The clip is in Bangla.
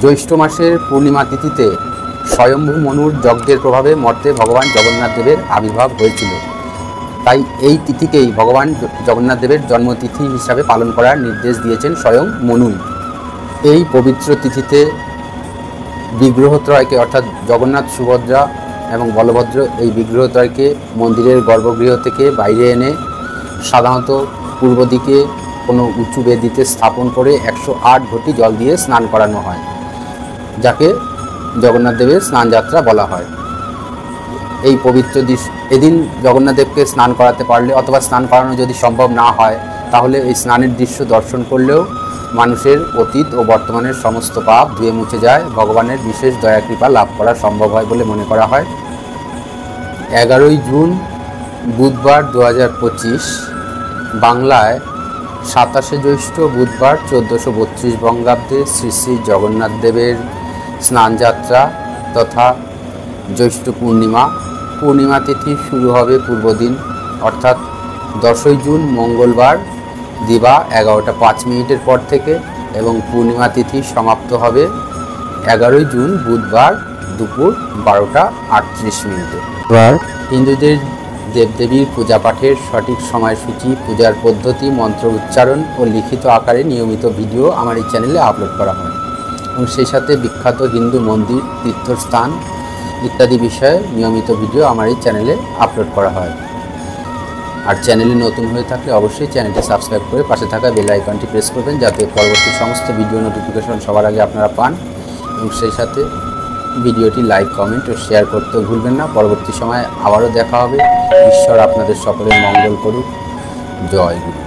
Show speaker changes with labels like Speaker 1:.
Speaker 1: জ্যৈষ্ঠ মাসের পূর্ণিমা তিথিতে স্বয়ম্ভু মনুর যজ্ঞের প্রভাবে মর্তে ভগবান জগন্নাথ দেবের আবির্ভাব হয়েছিল। তাই এই তিথিকেই ভগবান জগন্নাথ দেবের জন্মতিথি হিসাবে পালন করার নির্দেশ দিয়েছেন স্বয়ং মনুই। এই পবিত্র তিথিতে বিগ্রহত্রয়কে অর্থাৎ জগন্নাথ, সুভদ্রা এবং বলভদ্র এই বিগ্রহত্রয়কে মন্দিরের গর্ভগৃহ থেকে বাইরে এনে সাধারণত পূর্ব দিকে কোনো উঁচু বেদিতে স্থাপন করে 108 ঘটি জল দিয়ে স্নান করানো হয়, যাকে জগন্নাথ দেবের স্নানযাত্রা বলা হয়। এই পবিত্র এদিন জগন্নাথ দেবকে স্নান করাতে পারলে অথবা স্নান করানো যদি সম্ভব না হয়, তাহলে এই স্নানের দৃশ্য দর্শন করলেও মানুষের অতীত ও বর্তমানের সমস্ত পাপ ধুয়ে মুছে যায়, ভগবানের বিশেষ দয়া কৃপা লাভ করা সম্ভব হয় বলে মনে করা হয়। 11ই জুন বুধবার 2025, বাংলায় 27শে জ্যৈষ্ঠ বুধবার 1432 বঙ্গাব্দে শ্রী শ্রী জগন্নাথ দেবের স্নানযাত্রা তথা জ্যৈষ্ঠ পূর্ণিমা তিথি শুরু হবে পূর্বদিন, অর্থাৎ 10ই জুন মঙ্গলবার দিবা 11টা 5 পর থেকে, এবং পূর্ণিমা তিথি সমাপ্ত হবে 11ই জুন বুধবার দুপুর 12টা 38। এবার হিন্দুদের দেবদেবীর পূজা পাঠের সঠিক সময়সূচি, পূজার পদ্ধতি, মন্ত্র উচ্চারণ ও লিখিত আকারে নিয়মিত ভিডিও আমার এই চ্যানেলে আপলোড করা হয়, এবং সেই সাথে বিখ্যাত হিন্দু মন্দির, তীর্থস্থান ইত্যাদি বিষয়ে নিয়মিত ভিডিও আমার এই চ্যানেলে আপলোড করা হয়। আর চ্যানেলে নতুন হয়ে থাকলে অবশ্যই চ্যানেলটি সাবস্ক্রাইব করে পাশে থাকা বেল আইকনটি প্রেস করবেন, যাতে পরবর্তী সমস্ত ভিডিও নোটিফিকেশন সবার আগে আপনারা পান, এবং সেই সাথে ভিডিওটি লাইক, কমেন্ট ও শেয়ার করতে ভুলবেন না। পরবর্তী সময়ে আবারও দেখা হবে। ঈশ্বর আপনাদের সকলের মঙ্গল করুক। জয় গুরু।